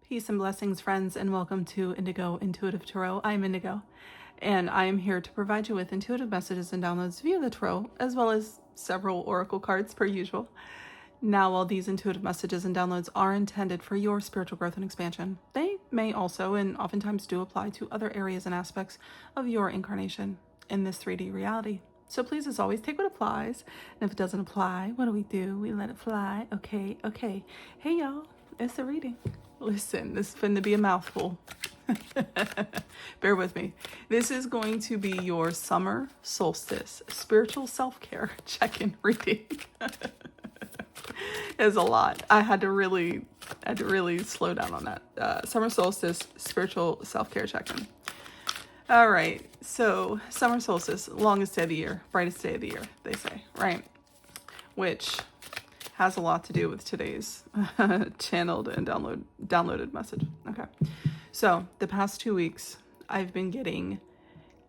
Peace and blessings, friends, and welcome to Indigo Intuitive Tarot. I'm Indigo, and I am here to provide you with intuitive messages and downloads via the tarot, as well as several oracle cards per usual. Now, while these intuitive messages and downloads are intended for your spiritual growth and expansion, they may also, and oftentimes do, apply to other areas and aspects of your incarnation in this 3D reality. So please, as always, take what applies, and if it doesn't apply, what do? We let it fly. Okay. Hey, y'all, it's a reading. Listen, this is finna be a mouthful. Bear with me. This is going to be your summer solstice spiritual self-care check-in reading. It's a lot. I had to really slow down on that. Summer solstice spiritual self-care check-in. All right. So summer solstice, longest day of the year, brightest day of the year, they say, right? Which has a lot to do with today's channeled and downloaded message. Okay. So the past 2 weeks, I've been getting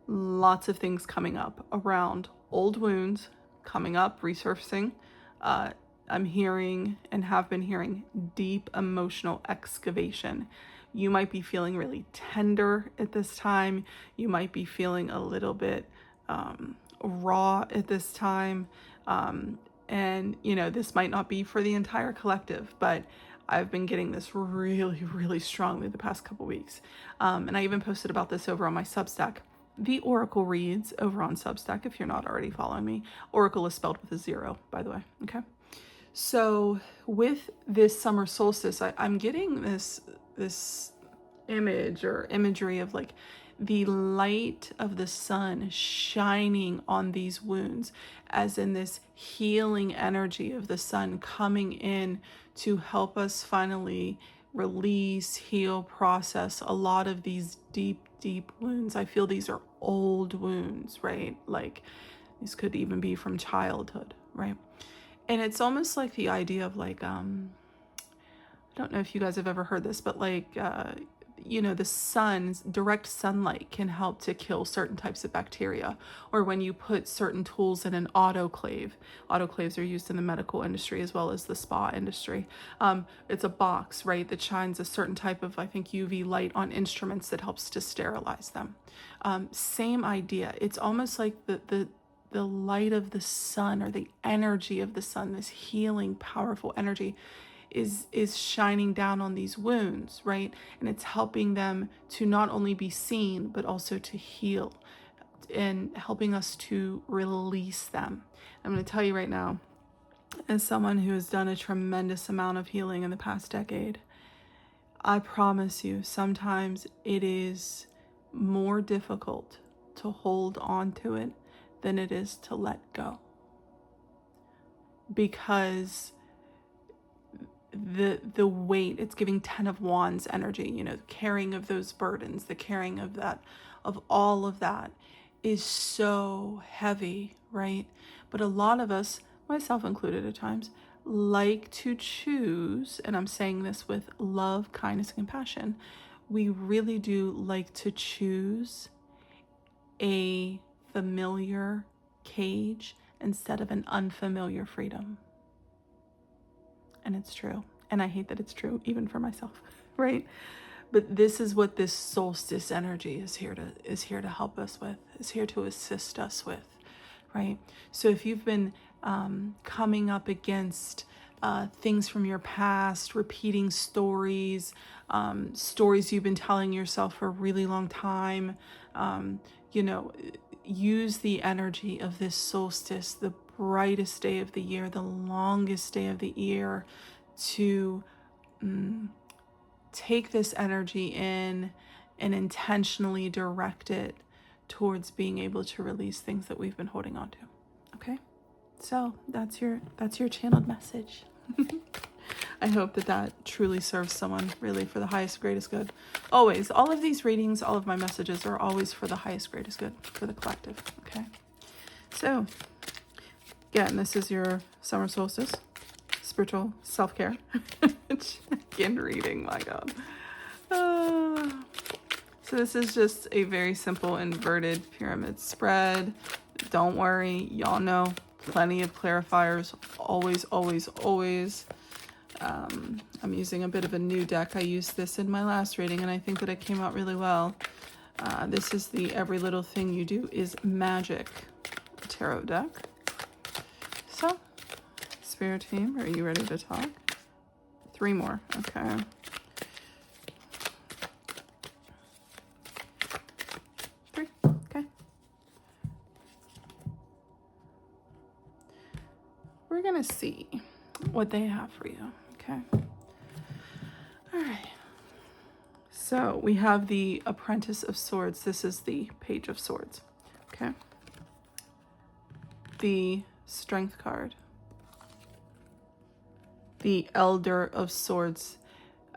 lots of things coming up around old wounds coming up, resurfacing. I'm hearing and have been hearing deep emotional excavation. You might be feeling really tender at this time. You might be feeling a little bit raw at this time. And, you know, this might not be for the entire collective, but I've been getting this really strongly the past couple weeks. And I even posted about this over on my Substack. The Oracle reads over on Substack, if you're not already following me. Oracle is spelled with a 0, by the way, okay? So with this summer solstice, I'm getting this image or imagery of like the light of the sun shining on these wounds, as in this healing energy of the sun coming in to help us finally release, heal, process a lot of these deep wounds. I feel these are old wounds, right? Like these could even be from childhood, right? And it's almost like the idea of like, I don't know if you guys have ever heard this, but like, you know, the sun's direct sunlight can help to kill certain types of bacteria. Or when you put certain tools in an autoclave, autoclaves are used in the medical industry as well as the spa industry. It's a box, right, that shines a certain type of, I think, UV light on instruments that helps to sterilize them. Same idea. It's almost like the light of the sun, or the energy of the sun, this healing, powerful energy, is shining down on these wounds, right? And it's helping them to not only be seen, but also to heal, and helping us to release them. I'm going to tell you right now, as someone who has done a tremendous amount of healing in the past decade, I promise you, sometimes it is more difficult to hold on to it than it is to let go. Because the weight, it's giving 10 of Wands energy, you know, the carrying of those burdens, the carrying of that, of all of that is so heavy, right? But a lot of us, myself included at times, like to choose, and I'm saying this with love, kindness, and compassion, we really do like to choose a familiar cage instead of an unfamiliar freedom. And it's true. And I hate that it's true, even for myself, right? But this is what this solstice energy is here to help us with, is here to assist us with, right? So if you've been coming up against things from your past, repeating stories, stories you've been telling yourself for a really long time, you know, use the energy of this solstice, the brightest day of the year, the longest day of the year, to take this energy in and intentionally direct it towards being able to release things that we've been holding on to. Okay, so that's your channeled message. I hope that truly serves someone, really, for the highest, greatest good. Always, all of these readings, all of my messages are always for the highest, greatest good, for the collective. Okay, so again, this is your summer solstice spiritual self-care check-in reading. My God. So this is just a very simple inverted pyramid spread. Don't worry, y'all know, plenty of clarifiers. Always. I'm using a bit of a new deck. I used this in my last reading, and I think that it came out really well. This is the Every Little Thing You Do Is Magic tarot deck. So, Spirit Team, are you ready to talk? 3 more. Okay. Okay. We're going to see what they have for you. Okay. All right. So we have the Apprentice of Swords. This is the Page of Swords. Okay. The Strength card. The Elder of Swords.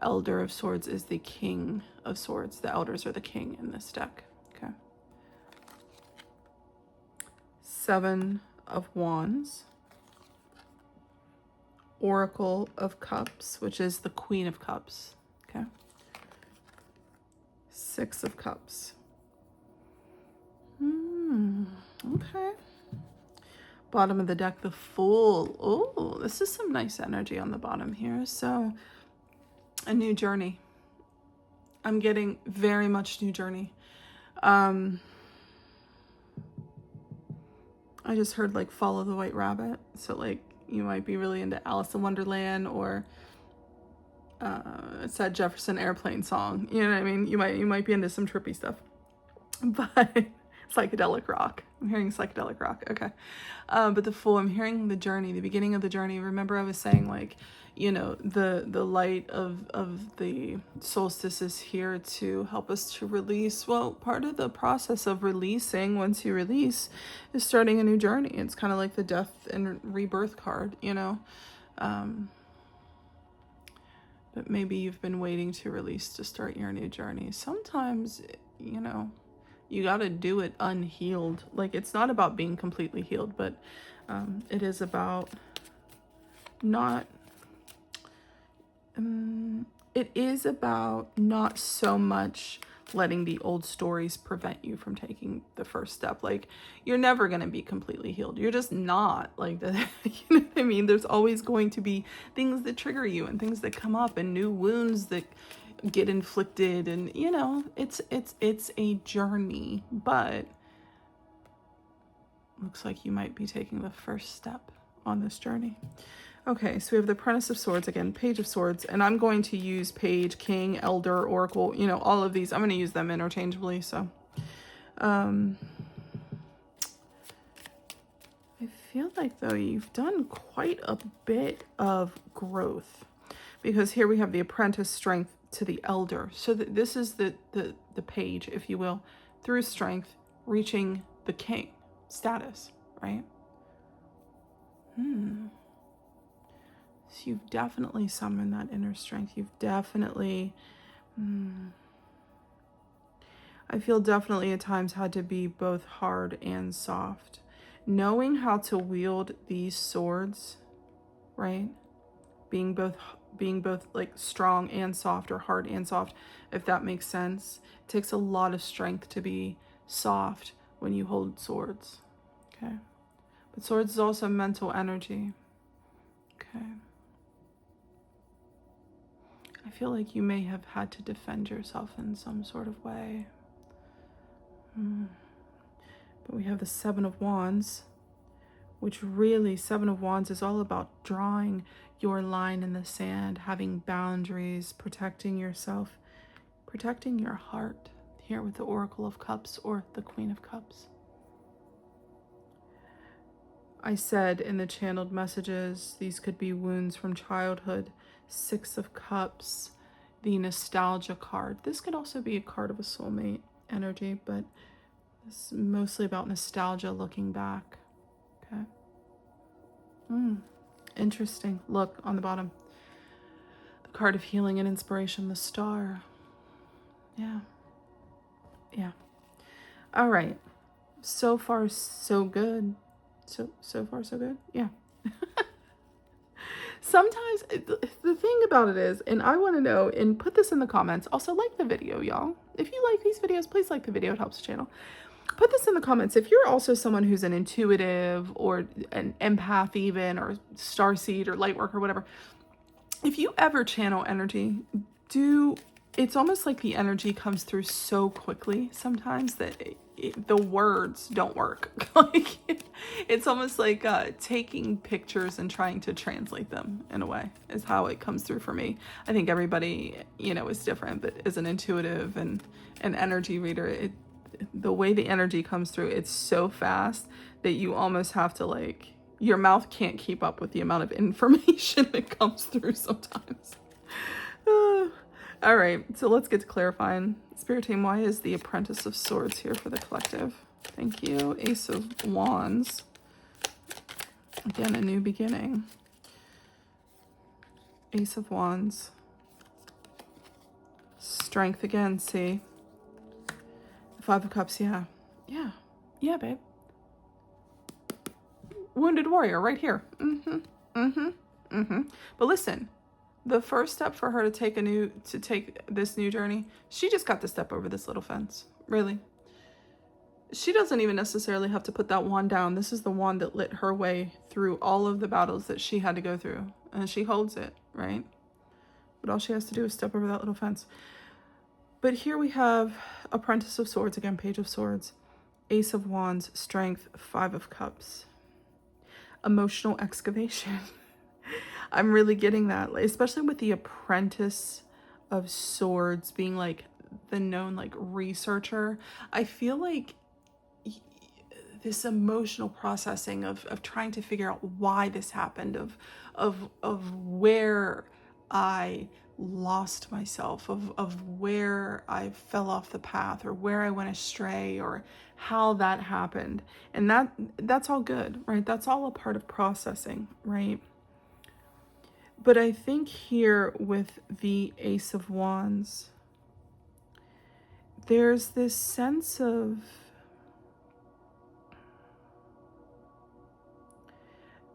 Elder of Swords is the King of Swords. The elders are the king in this deck. Okay. 7 of Wands. Oracle of Cups, which is the Queen of Cups. Okay. 6 of Cups. Okay. Bottom of the deck, the Fool. Oh, this is some nice energy on the bottom here. So, a new journey. I'm getting very much new journey. I just heard like follow the white rabbit. So like you might be really into Alice in Wonderland, or it's that Jefferson Airplane song. You know what I mean? You might be into some trippy stuff. But psychedelic rock. I'm hearing psychedelic rock. Okay. But the Fool, I'm hearing the journey, the beginning of the journey. Remember I was saying like, you know, the light of the solstice is here to help us to release. Well, part of the process of releasing, once you release, is starting a new journey. It's kind of like the death and rebirth card, you know. But maybe you've been waiting to release to start your new journey. Sometimes, you know, you got to do it unhealed. Like, it's not about being completely healed, but it is about not... it is about not so much letting the old stories prevent you from taking the first step. Like, you're never going to be completely healed. You're just not. Like, you know what I mean? There's always going to be things that trigger you and things that come up and new wounds that get inflicted, and you know, it's a journey, but looks like you might be taking the first step on this journey. Okay, so we have the Apprentice of Swords again, Page of Swords, and I'm going to use Page, King, Elder, Oracle, you know, all of these. I'm going to use them interchangeably. So I feel like though you've done quite a bit of growth, because here we have the Apprentice, Strength, to the Elder. So this is the page, if you will, through strength, reaching the king status, right? So you've definitely summoned that inner strength. You've definitely, I feel definitely at times had to be both hard and soft. Knowing how to wield these swords, right? Being both like strong and soft, or hard and soft, if that makes sense. It takes a lot of strength to be soft when you hold swords. Okay. But swords is also mental energy. Okay. I feel like you may have had to defend yourself in some sort of way. But we have the 7 of Wands, which really, 7 of Wands is all about drawing your line in the sand, having boundaries, protecting yourself, protecting your heart, here with the Oracle of Cups or the Queen of Cups. I said in the channeled messages, these could be wounds from childhood. 6 of Cups, the nostalgia card. This could also be a card of a soulmate energy, but it's mostly about nostalgia, looking back. Okay. Interesting. Look on the bottom. The card of healing and inspiration, the Star. Yeah. Yeah. All right. So far, so good. So far, so good. Yeah. Sometimes the thing about it is, and I want to know, and put this in the comments. Also, like the video, y'all. If you like these videos, please like the video. It helps the channel. Put this in the comments if you're also someone who's an intuitive or an empath even, or starseed or light worker, whatever. if you ever channel energy, it's almost like the energy comes through so quickly sometimes that the words don't work. Like, it's almost like taking pictures and trying to translate them in a way is how it comes through for me. I think everybody, is different, but as an intuitive and an energy reader, the way the energy comes through, it's so fast that you almost have to, like, your mouth can't keep up with the amount of information that comes through sometimes. All right, so let's get to clarifying. Spirit team, why is the Apprentice of Swords here for the collective? Thank you. Ace of Wands. Again, a new beginning. Ace of Wands. Strength again, see? Five of Cups, yeah. Yeah. Yeah, babe. Wounded warrior right here. But listen, the first step for her to take this new journey, she just got to step over this little fence. Really. She doesn't even necessarily have to put that wand down. This is the wand that lit her way through all of the battles that she had to go through. And she holds it, right? But all she has to do is step over that little fence. But here we have Apprentice of Swords, again, Page of Swords, Ace of Wands, Strength, Five of Cups. Emotional excavation. I'm really getting that, especially with the Apprentice of Swords being like the known like researcher. I feel like this emotional processing of trying to figure out why this happened, of where I lost myself, of where I fell off the path, or where I went astray, or how that happened. And that's all good, right? That's all a part of processing, right? But I think here with the Ace of Wands, there's this sense of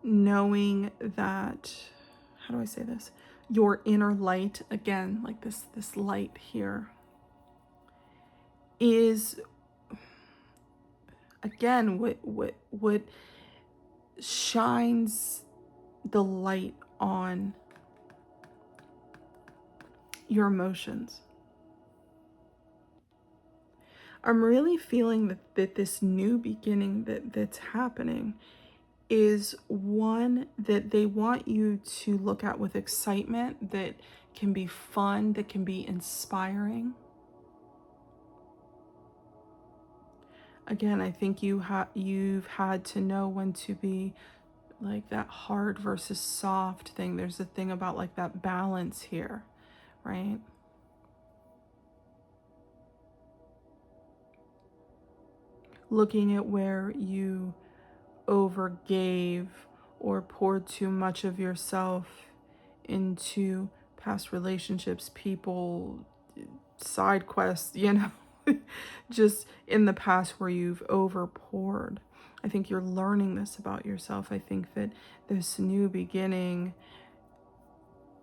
knowing that, how do I say this? Your inner light, again, like this light here, is, again, what shines the light on your emotions. I'm really feeling that this new beginning that's happening is one that they want you to look at with excitement, that can be fun, that can be inspiring. Again, I think you've had to know when to be like that hard versus soft thing. There's a thing about like that balance here, right? Looking at where you overgave or poured too much of yourself into past relationships, people, side quests, just in the past where you've overpoured. I think you're learning this about yourself. I think that this new beginning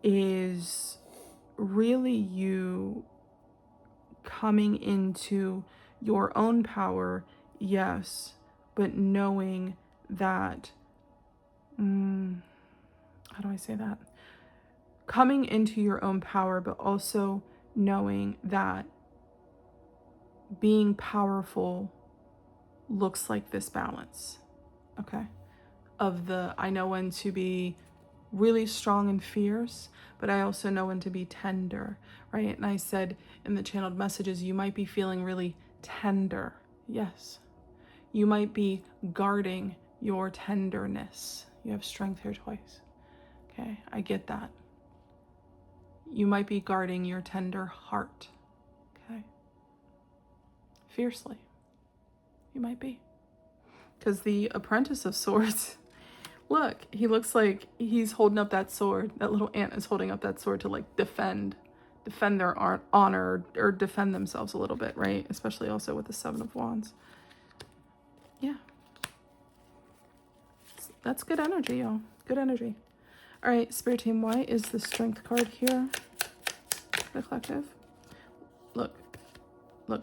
is really you coming into your own power, yes, but knowing that, how do I say that? Coming into your own power, but also knowing that being powerful looks like this balance, okay? I know when to be really strong and fierce, but I also know when to be tender, right? And I said in the channeled messages, you might be feeling really tender. Yes. You might be guarding your tenderness. You have strength here twice. Okay, I get that. You might be guarding your tender heart. Okay. Fiercely. You might be. Because the Apprentice of Swords, look, he looks like he's holding up that sword. That little ant is holding up that sword to like defend their honor or defend themselves a little bit, right? Especially also with the Seven of Wands. Yeah. That's good energy, y'all. Good energy. All right, Spirit Team, why is the Strength card here? The collective. Look. Look.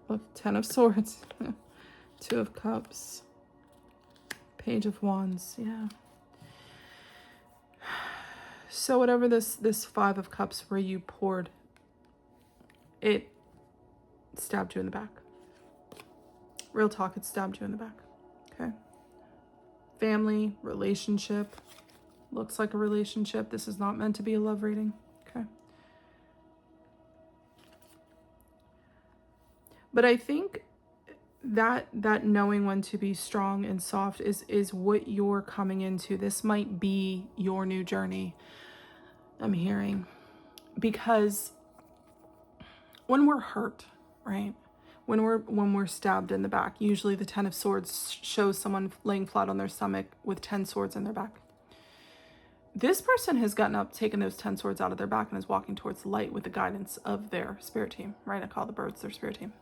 Look, 10 of Swords. 2 of Cups. Page of Wands, yeah. So whatever this Five of Cups where you poured, it stabbed you in the back. Real talk, it stabbed you in the back. Okay. Family, relationship. Looks like a relationship. This is not meant to be a love reading. Okay. But I think that knowing when to be strong and soft is what you're coming into. This might be your new journey, I'm hearing. Because when we're hurt, right? When we're stabbed in the back, usually the Ten of Swords shows someone laying flat on their stomach with 10 swords in their back. This person has gotten up, taken those 10 swords out of their back, and is walking towards light with the guidance of their spirit team, right? I call the birds their spirit team.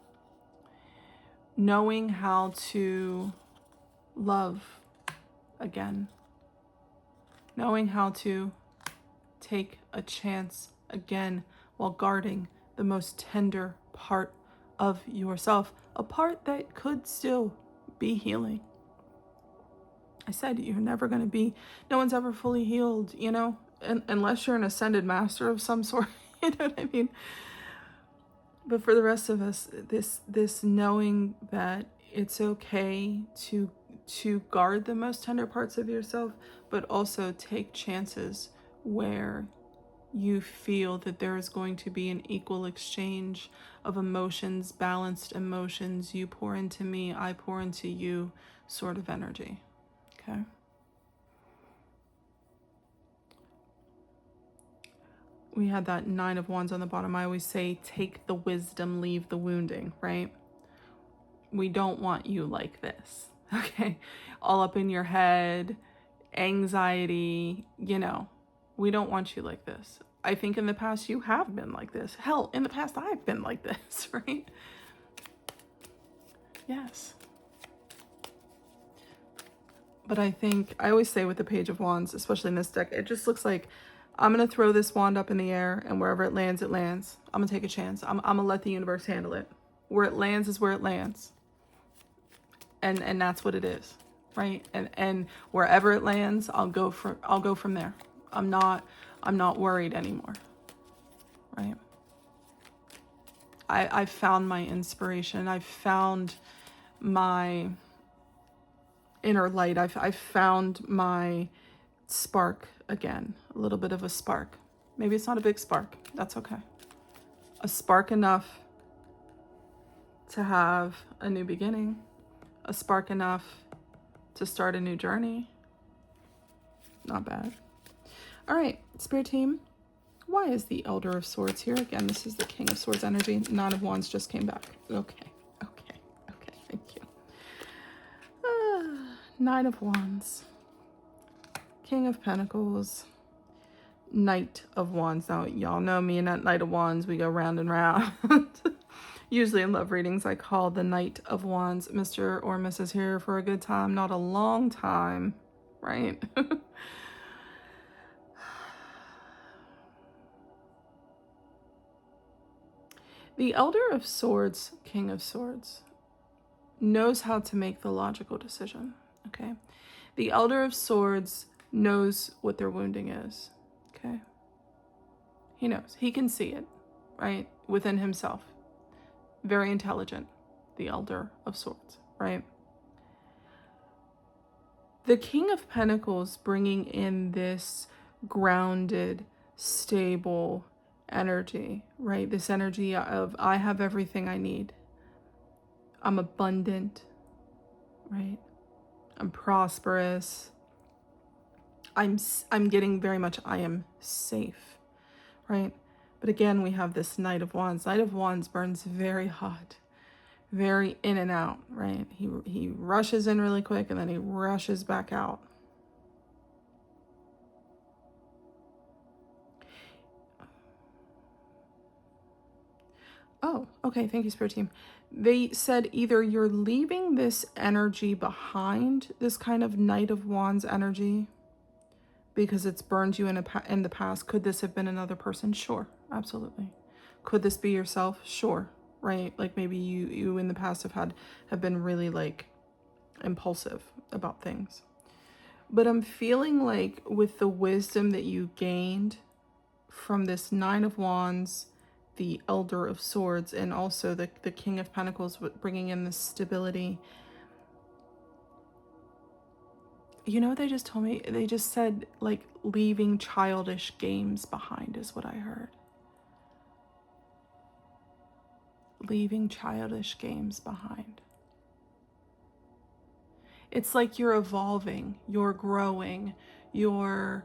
Knowing how to love again. Knowing how to take a chance again while guarding the most tender part of yourself. A part that could still be healing. I said you're never going to be, no one's ever fully healed, you know, unless you're an ascended master of some sort, you know what I mean? But for the rest of us, this knowing that it's okay to guard the most tender parts of yourself, but also take chances where you feel that there is going to be an equal exchange of emotions, balanced emotions. You pour into me, I pour into you sort of energy. Okay. We had that Nine of Wands on the bottom. I always say, take the wisdom, leave the wounding, right? We don't want you like this, okay? All up in your head, anxiety, you know, we don't want you like this. I think in the past you have been like this. Hell, in the past I've been like this, right? Yes. But I think, I always say with the Page of Wands, especially in this deck, it just looks like I'm going to throw this wand up in the air, and wherever it lands, it lands. I'm going to take a chance. I'm going to let the universe handle it. Where it lands is where it lands. And that's what it is, right? And wherever it lands, I'll go from there. I'm not worried anymore, right? I've found my inspiration. I've found my inner light. I've found my spark again, a little bit of a spark. Maybe it's not a big spark. That's okay. A spark enough to have a new beginning, a spark enough to start a new journey. Not bad. All right, Spirit Team, why is the Elder of Swords here? Again, this is the King of Swords energy. Nine of Wands just came back. Okay, thank you. Nine of Wands, King of Pentacles, Knight of Wands. Now, y'all know me and that Knight of Wands, we go round and round. Usually in love readings, I call the Knight of Wands Mr. or Mrs. here for a good time, not a long time, right? The Elder of Swords, King of Swords, knows how to make the logical decision, okay? The Elder of Swords knows what their wounding is, okay? He knows. He can see it, right? Within himself. Very intelligent, the Elder of Swords, right? The King of Pentacles bringing in this grounded, stable energy, right? This energy of, I have everything I need. I'm abundant, right? I'm prosperous. I'm getting very much, I am safe, right? But again, we have this Knight of Wands. Knight of Wands burns very hot, very in and out, right? He rushes in really quick and then he rushes back out. Oh, okay. Thank you, Spirit Team. They said either you're leaving this energy behind, this kind of Knight of Wands energy, because it's burned you in the past. Could this have been another person? Sure, absolutely. Could this be yourself? Sure, right? Like maybe you in the past have been really like impulsive about things. But I'm feeling like with the wisdom that you gained from this Nine of Wands, the Elder of Swords, and also the King of Pentacles, bringing in this stability. You know what they just told me? They just said, like, leaving childish games behind is what I heard. Leaving childish games behind. It's like you're evolving, you're growing, you're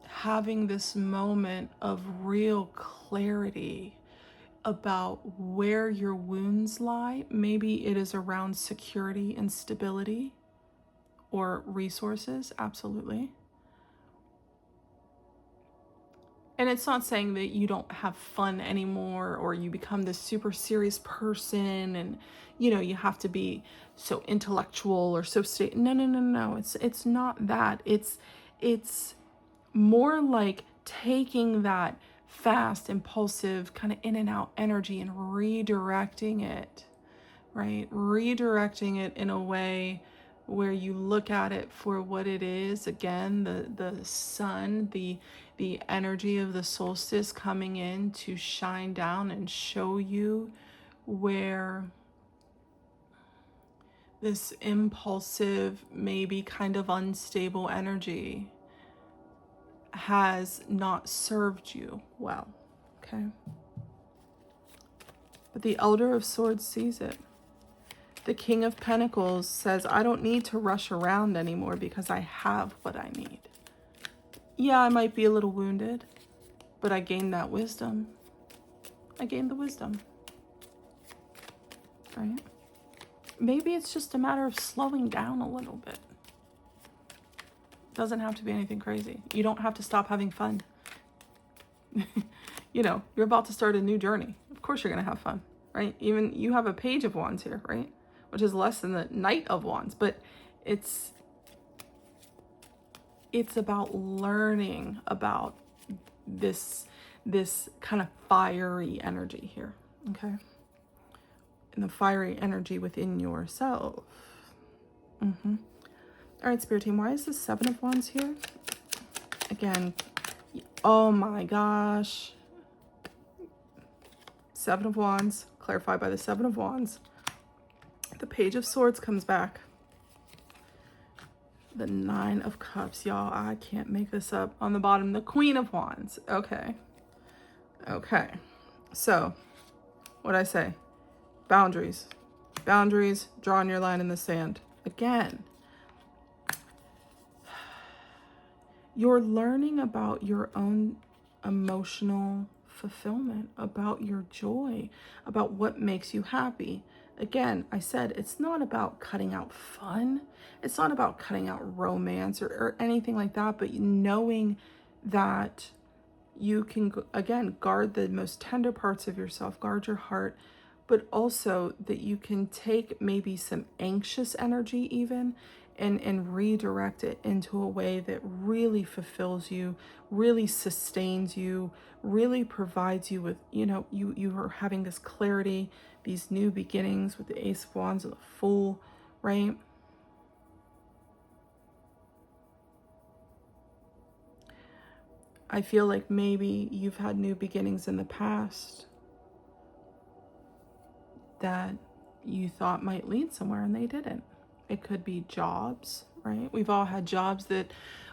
having this moment of real clarity about where your wounds lie. Maybe it is around security and stability or resources, absolutely. And it's not saying that you don't have fun anymore or you become this super serious person and, you know, you have to be so intellectual or so no. It's not that. It's more like taking that fast, impulsive, kind of in and out energy and redirecting it, right? Redirecting it in a way where you look at it for what it is. Again, the sun, the energy of the solstice coming in to shine down and show you where this impulsive, maybe kind of unstable energy has not served you well, okay? But the Elder of Swords sees it. The King of Pentacles says, I don't need to rush around anymore because I have what I need. Yeah, I might be a little wounded, but I gained that wisdom. I gained the wisdom, right? Maybe it's just a matter of slowing down a little bit. Doesn't have to be anything crazy. You don't have to stop having fun. You know, you're about to start a new journey. Of course you're going to have fun, right? Even you have a Page of Wands here, right? Which is less than the Knight of Wands, but it's about learning about this kind of fiery energy here, okay? And the fiery energy within yourself. All right, Spirit Team, why is the Seven of Wands here? Again, oh my gosh. Seven of Wands, clarified by the Seven of Wands. The Page of Swords comes back. The Nine of Cups, y'all, I can't make this up. On the bottom, the Queen of Wands. Okay. Okay. So, what'd I say? Boundaries. Boundaries, drawing your line in the sand. Again, you're learning about your own emotional fulfillment, about your joy, about what makes you happy. Again, I said it's not about cutting out fun. It's not about cutting out romance or anything like that, but knowing that you can, again, guard the most tender parts of yourself, guard your heart, but also that you can take maybe some anxious energy even and redirect it into a way that really fulfills you, really sustains you, really provides you with, you know, you are having this clarity, these new beginnings with the Ace of Wands and the Fool, right? I feel like maybe you've had new beginnings in the past that you thought might lead somewhere and they didn't. It could be jobs, right? We've all had jobs that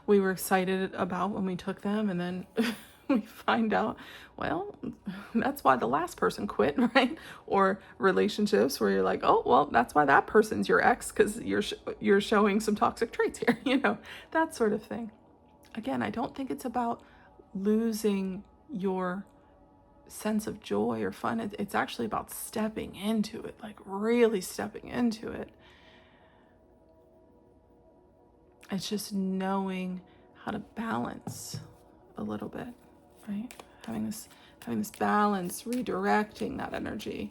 we were excited about when we took them, and then we find out, well, that's why the last person quit, right? Or relationships where you're like, oh, well, that's why that person's your ex, because you're showing some toxic traits here, you know, that sort of thing. Again, I don't think it's about losing your sense of joy or fun. It's actually about stepping into it, like really stepping into it. It's just knowing how to balance a little bit, right? Having this balance, redirecting that energy.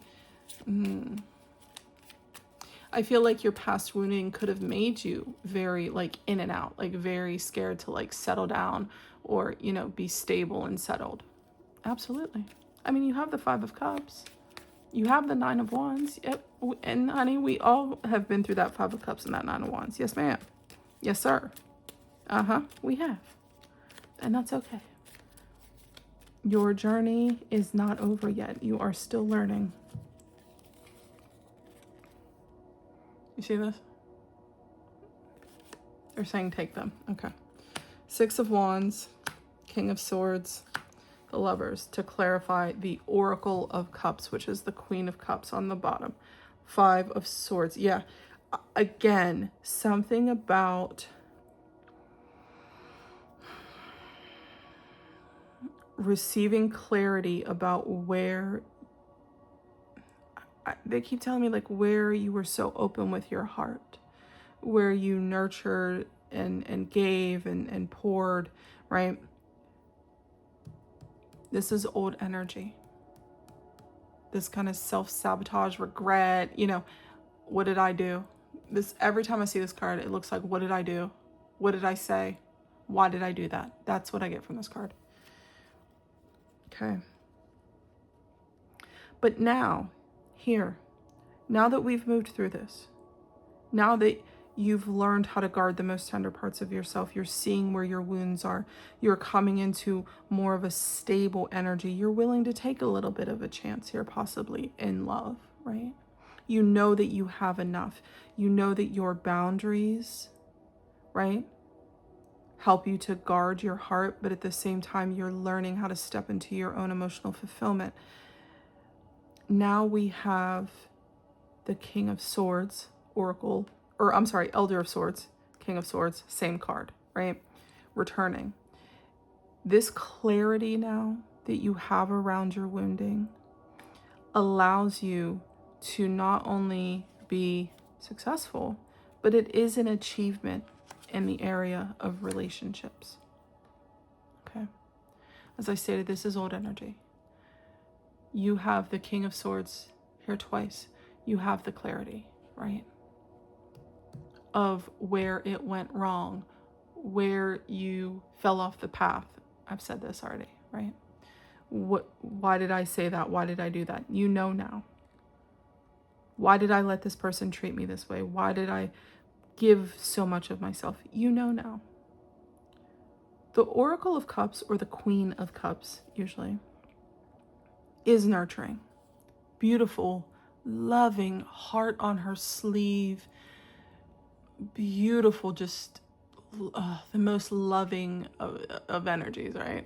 I feel like your past wounding could have made you very like in and out, like very scared to like settle down or, you know, be stable and settled. Absolutely. I mean, you have the Five of Cups. You have the Nine of Wands. Yep. And honey, we all have been through that Five of Cups and that Nine of Wands. Yes, ma'am. Yes, sir. We have. And that's okay. Your journey is not over yet. You are still learning. You see this? They're saying take them. Okay. Six of Wands, King of Swords, the Lovers, to clarify the Oracle of Cups, which is the Queen of Cups on the bottom. Five of Swords. Yeah. Again, something about receiving clarity about where, they keep telling me like where you were so open with your heart, where you nurtured and gave and poured, right? This is old energy. This kind of self-sabotage, regret, you know, what did I do? This, every time I see this card, it looks like, what did I do? What did I say? Why did I do that? That's what I get from this card. Okay. But now, here, now that we've moved through this, now that you've learned how to guard the most tender parts of yourself, you're seeing where your wounds are, you're coming into more of a stable energy, you're willing to take a little bit of a chance here, possibly in love, right? You know that you have enough. You know that your boundaries, right, help you to guard your heart, but at the same time, you're learning how to step into your own emotional fulfillment. Now we have the King of Swords, Oracle, or I'm sorry, Elder of Swords, King of Swords, same card, right? Returning. This clarity now that you have around your wounding allows you to not only be successful, but it is an achievement in the area of relationships. Okay. As I stated, this is old energy. You have the King of Swords here twice. You have the clarity, right? Of where it went wrong, where you fell off the path. I've said this already, right? Why did I say that? Why did I do that? You know now. Why did I let this person treat me this way? Why did I give so much of myself? You know now. The Oracle of Cups, or the Queen of Cups, usually, is nurturing. Beautiful, loving, heart on her sleeve. Beautiful, just the most loving of energies, right?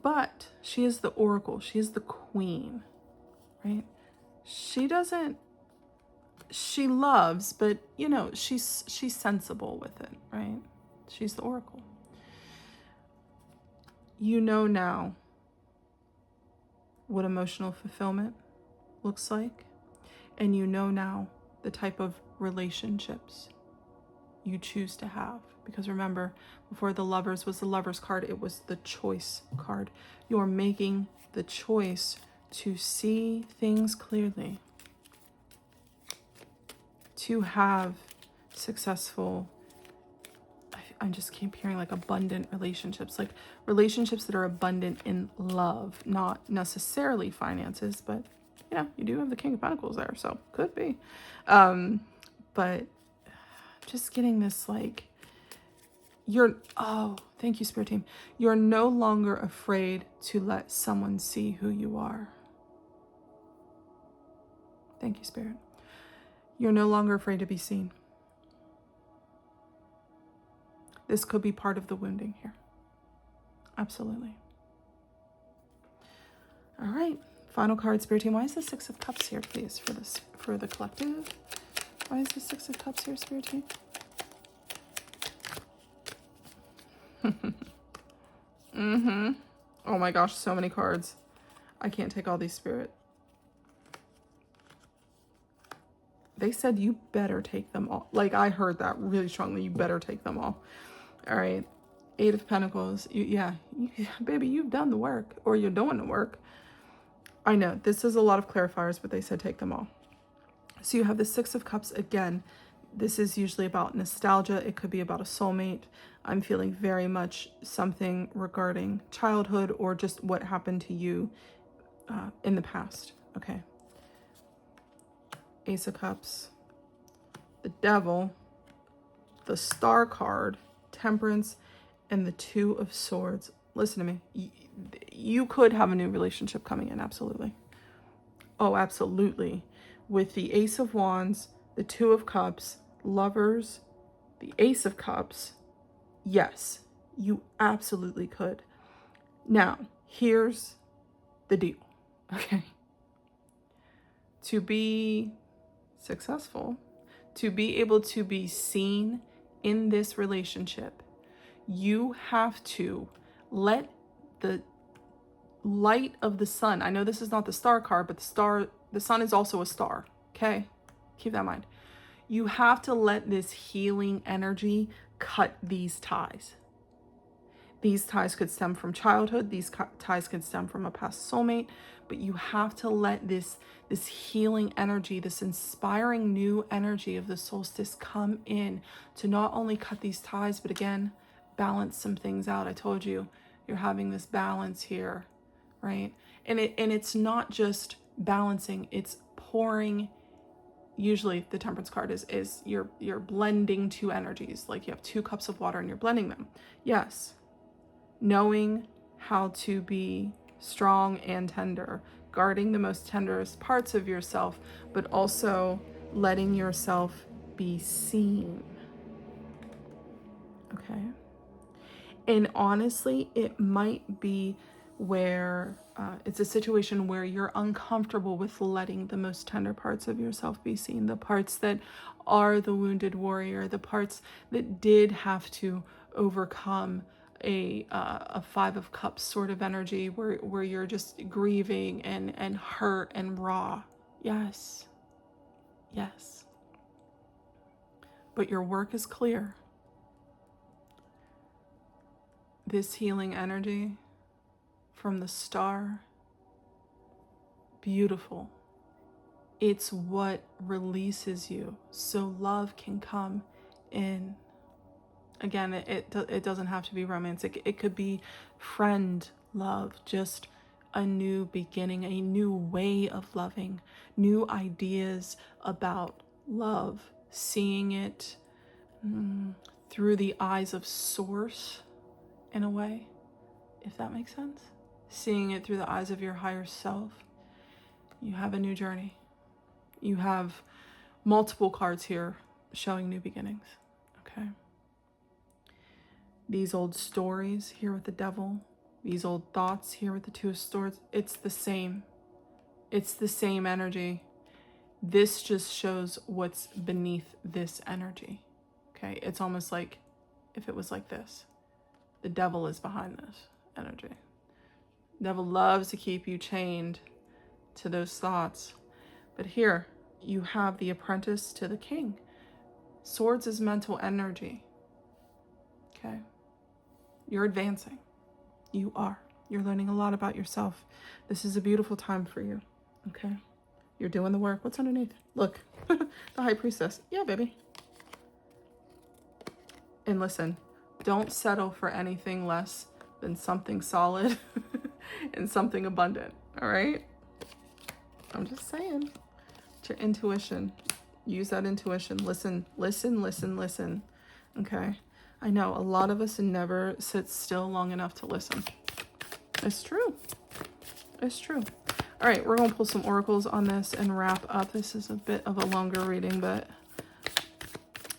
But she is the Oracle. She is the Queen, right? She loves, but you know, she's sensible with it, right? She's the Oracle. You know now what emotional fulfillment looks like, and you know now the type of relationships you choose to have. Because remember, before the Lovers was the Lovers card, it was the choice card. You're making the choice to see things clearly, to have successful, I just keep hearing like abundant relationships, like relationships that are abundant in love, not necessarily finances, but you know, you do have the King of Pentacles there, so could be. But just getting this, like, thank you, Spirit Team. You're no longer afraid to let someone see who you are. Thank you, Spirit. You're no longer afraid to be seen. This could be part of the wounding here. Absolutely. All right. Final card, Spirit Team. Why is the Six of Cups here, please, for the collective? Why is the Six of Cups here, Spirit Team? Oh my gosh, so many cards. I can't take all these, Spirit. They said you better take them all. Like, I heard that really strongly. You better take them all. All right. Eight of Pentacles. Baby, you've done the work, or you're doing the work. I know this is a lot of clarifiers, but they said take them all. So you have the Six of Cups again. This is usually about nostalgia. It could be about a soulmate. I'm feeling very much something regarding childhood or just what happened to you in the past. Okay. Ace of Cups, the Devil, the Star card, Temperance, and the Two of Swords. Listen to me. You could have a new relationship coming in, absolutely. Oh, absolutely. With the Ace of Wands, the Two of Cups, Lovers, the Ace of Cups, yes, you absolutely could. Now, here's the deal, okay? To be successful, to be able to be seen in this relationship, you have to let the light of the sun, I know this is not the Star card, but the sun is also a star, okay? Keep that in mind. You have to let this healing energy cut these ties. These ties could stem from childhood. These ties could stem from a past soulmate, but you have to let this healing energy, this inspiring new energy of the solstice come in to not only cut these ties, but again, balance some things out. I told you, you're having this balance here, right? And it's not just balancing, it's pouring. Usually the Temperance card is you're blending two energies, like you have 2 cups of water and you're blending them. Yes. Knowing how to be strong and tender, guarding the most tenderest parts of yourself, but also letting yourself be seen. Okay. And honestly, it might be where it's a situation where you're uncomfortable with letting the most tender parts of yourself be seen, the parts that are the wounded warrior, the parts that did have to overcome a 5 of Cups sort of energy where you're just grieving and hurt and raw. Yes. Yes. But your work is clear. This healing energy from the Star, beautiful. It's what releases you so love can come in. Again, it doesn't have to be romantic. It could be friend love, just a new beginning, a new way of loving, new ideas about love, seeing it through the eyes of Source in a way, if that makes sense. Seeing it through the eyes of your higher self. You have a new journey. You have multiple cards here showing new beginnings, okay? These old stories here with the Devil, these old thoughts here with the Two of Swords, it's the same. It's the same energy. This just shows what's beneath this energy, okay? It's almost like if it was like this. The Devil is behind this energy. The Devil loves to keep you chained to those thoughts. But here, you have the Apprentice to the King. Swords is mental energy, okay? You're advancing. You are. You're learning a lot about yourself. This is a beautiful time for you, okay? You're doing the work. What's underneath? Look, the High Priestess. Yeah, baby. And listen, don't settle for anything less than something solid and something abundant, all right? I'm just saying. It's your intuition. Use that intuition. Listen, listen, listen, listen, okay? I know a lot of us never sit still long enough to listen. It's true. It's true. All right, we're going to pull some oracles on this and wrap up. This is a bit of a longer reading, but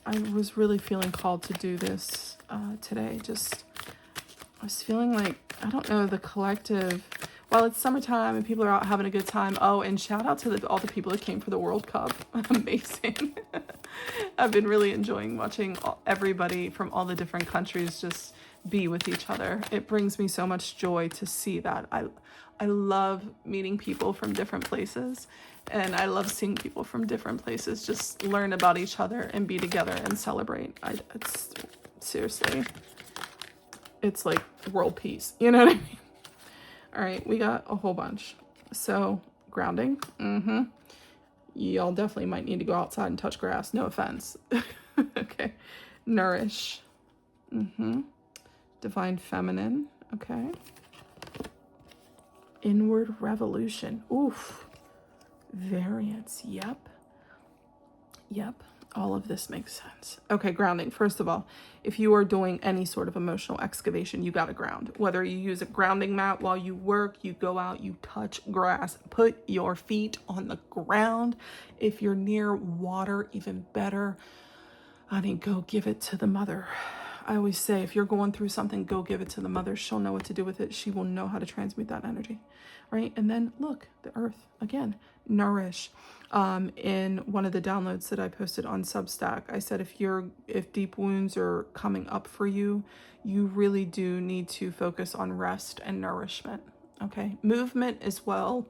I was really feeling called to do this today. I was feeling like, I don't know, the collective, while it's summertime and people are out having a good time. Oh, and shout out to all the people that came for the World Cup. Amazing. I've been really enjoying watching everybody from all the different countries just be with each other. It brings me so much joy to see that. I love meeting people from different places, and I love seeing people from different places just learn about each other and be together and celebrate. It's seriously, it's like world peace. You know what I mean? All right, we got a whole bunch. So grounding. Y'all definitely might need to go outside and touch grass. No offense. Okay. Nourish. Divine Feminine. Okay. Inward Revolution. Oof. Variance. Yep. All of this makes sense. Okay, grounding. First of all, if you are doing any sort of emotional excavation, you got to ground. Whether you use a grounding mat while you work, you go out, you touch grass, put your feet on the ground. If you're near water, even better. Honey, go give it to the mother. I always say, if you're going through something, go give it to the mother. She'll know what to do with it. She will know how to transmute that energy, right? And then look, the earth, again, nourish. In one of the downloads that I posted on Substack, I said, if deep wounds are coming up for you, you really do need to focus on rest and nourishment, okay? Movement as well,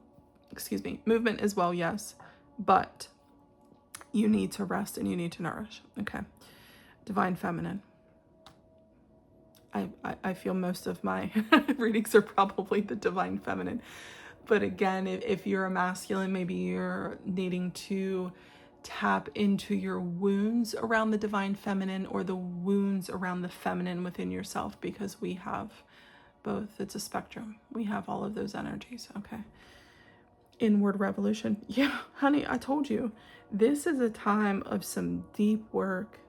yes, but you need to rest and you need to nourish, okay? Divine Feminine. I feel most of my readings are probably the Divine Feminine. But again, if you're a masculine, maybe you're needing to tap into your wounds around the Divine Feminine or the wounds around the feminine within yourself, because we have both. It's a spectrum. We have all of those energies, okay? Inward revolution. Yeah, honey, I told you. This is a time of some deep work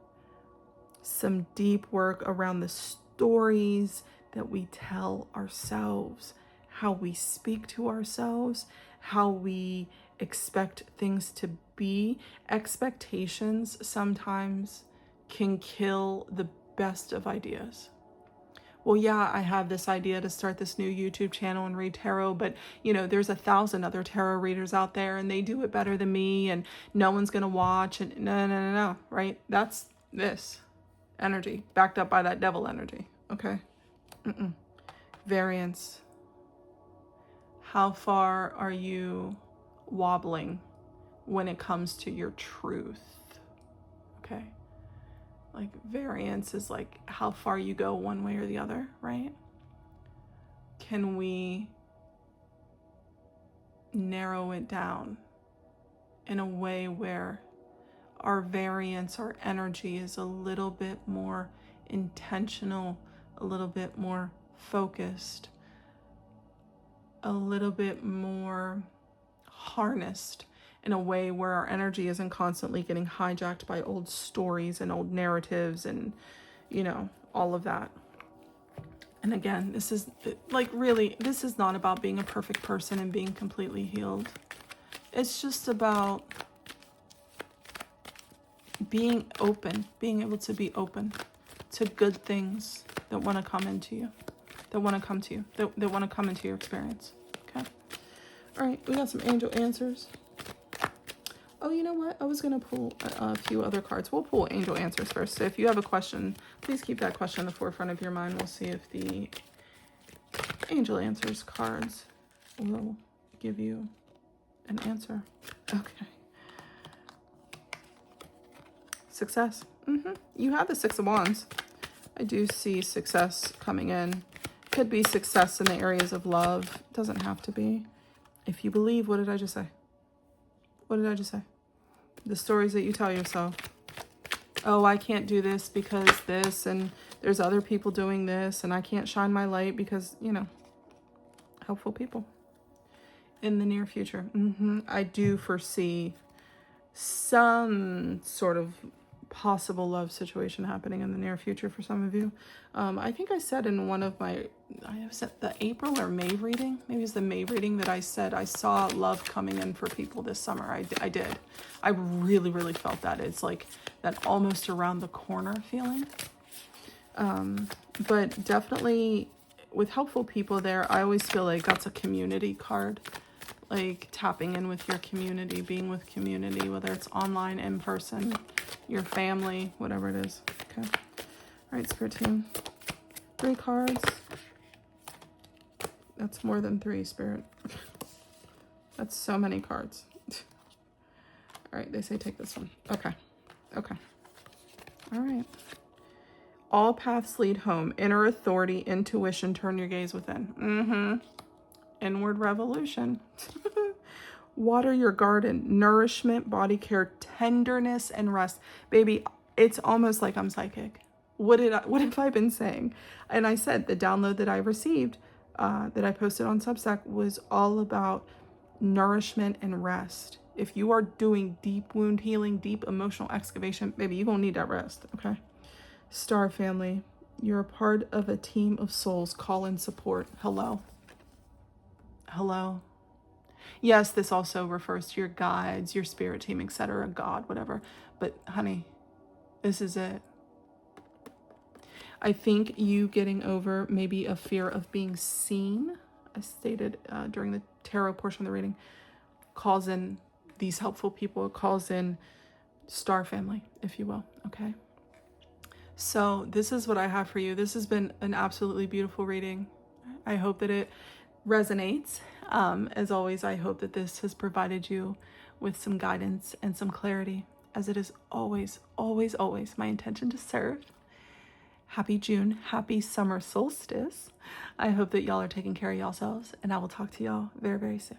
around the stories that we tell ourselves, how we speak to ourselves, how we expect things to be. Expectations sometimes can kill the best of ideas. Well, yeah, I have this idea to start this new YouTube channel and read tarot, but there's 1,000 other tarot readers out there and they do it better than me and no one's going to watch. And no, right? That's this energy backed up by that devil energy. Okay. Variance. How far are you wobbling when it comes to your truth? Okay. Like variance is like how far you go one way or the other, right? Can we narrow it down in a way where our variance, our energy is a little bit more intentional, a little bit more focused, a little bit more harnessed in a way where our energy isn't constantly getting hijacked by old stories and old narratives and, all of that. And again, this is not about being a perfect person and being completely healed. It's just about being open, being able to be open to good things that want to come into you, that want to come to you, that want to come into your experience. Okay. All right. We got some angel answers. Oh, you know what? I was going to pull a few other cards. We'll pull angel answers first. So if you have a question, please keep that question in the forefront of your mind. We'll see if the angel answers cards will give you an answer. Okay. Success. You have the Six of Wands. I do see success coming in. Could be success in the areas of love. Doesn't have to be. If you believe, what did I just say? What did I just say? The stories that you tell yourself. Oh, I can't do this because this, and there's other people doing this, and I can't shine my light because, helpful people in the near future. I do foresee some sort of possible love situation happening in the near future for some of you. I think I said in one of my, I said the April or May reading, maybe it's the May reading, that I said I saw love coming in for people this summer. I did. I really, really felt that. It's like that almost around the corner feeling. But definitely with helpful people there, I always feel like that's a community card. Like tapping in with your community, being with community, whether it's online, in person, your family, whatever it is. Okay. All right, Spirit Team. 3 cards. That's more than 3, Spirit. That's so many cards. All right, they say take this one. Okay. All right. All paths lead home. Inner authority, intuition, turn your gaze within. Inward revolution. Water your garden, nourishment, body care, tenderness, and rest. Baby, it's almost like I'm psychic. What have I been saying? And I said the download that I received, that I posted on Substack, was all about nourishment and rest. If you are doing deep wound healing, deep emotional excavation, baby, you're going to need that rest, okay? Star family, you're a part of a team of souls. Call in support. Hello. Hello. Yes, this also refers to your guides, your spirit team, etc., God, whatever. But honey, this is it. I think you getting over maybe a fear of being seen, as stated during the tarot portion of the reading, calls in these helpful people. It calls in star family, if you will, okay? So this is what I have for you. This has been an absolutely beautiful reading. I hope that it resonates. As always, I hope that this has provided you with some guidance and some clarity, as it is always, always, always my intention to serve. Happy June. Happy summer solstice. I hope that y'all are taking care of yourselves, and I will talk to y'all very, very soon.